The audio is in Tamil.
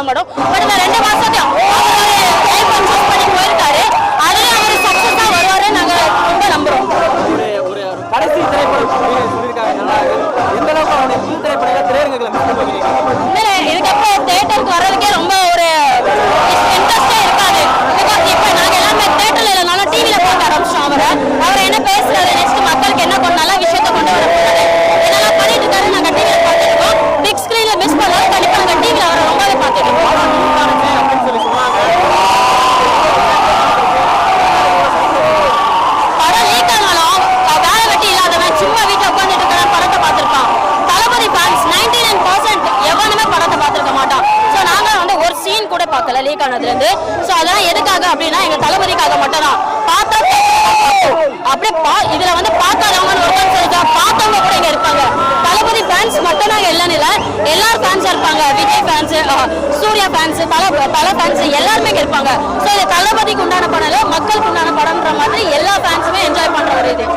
படம். பட் இந்த 2 மாசத்தையும் சூஸ் பண்ணி போயிருக்காரு. அதுல அவர் சக்சஸா வருவாரு நாங்க ரொம்ப நம்புறோம். ஒரு கடைசி திரைப்படம் சொல்லியிருக்காங்க. எந்த அளவுக்கு அவருடைய புது திரைப்படங்களை திரையரங்குகளை மிஸ் பண்ணுவீங்க? இதுக்கப்புறம் தியேட்டருக்கு வர்றதுக்கே ரொம்ப ஒரு இன்ட்ரெஸ்டே இருக்காது. பிகாஸ் இப்போ நாங்கள் எல்லாமே தியேட்டர்ல இல்லைனாலும் டிவியில பார்க்க ஆரம்பிச்சோம். அவரை என்ன பேசுறாரு, நெக்ஸ்ட் மக்களுக்கு என்ன நல்ல விஷயத்த கொண்டு வர போறாரு, இதெல்லாம் பண்ணிட்டு இருக்காரு. நாங்கள் டிவியில பார்த்துருக்கோம். பிக் ஸ்கிரீன்ல மிஸ் பண்ணாலும் கண்டிப்பா நாங்கள் டிவியில அவரை ரொம்பவே பார்த்துருக்கோம். படம் லீக் ஆனாலும் வேலை வெட்டி இல்லாதவன் சும்மா வீட்டில் உட்காந்துட்டு இருக்கிற படத்தை பார்த்துருப்பான். தளபதி ஃபேன்ஸ் 99% எவனுமே படத்தை பார்த்துருக்க மாட்டான். ஸோ நாங்கள் வந்து ஒரு சீன் கூட பார்க்கல லீக் ஆனதுலேருந்து. ஸோ அதெல்லாம் எதுக்காக அப்படின்னா எங்கள் தளபதிக்காக மட்டும் தான். பார்த்தா அப்படியே இதுல வந்து பார்க்காதவங்கன்னு ஒரு சொல்லிட்டா பார்த்தவங்க கூட இங்க இருப்பாங்க. தளபதி ஃபேன்ஸ் மட்டும் நாங்கள் இல்லைன்னு இல்லை, எல்லாரும் ஃபேன்ஸாக இருப்பாங்க. விஜய் ஃபேன்ஸு, சூர்யா ஃபேன்ஸு, பல ஃபேன்ஸு எல்லாருமே இங்கே இருப்பாங்க. ஸோ இது தளபதிக்கு உண்டான படம் இல்லை, மக்களுக்கு உண்டான படம்ன்ற மாதிரி எல்லா ஃபேன்ஸுமே என்ஜாய் பண்ணுற ஒரு இது.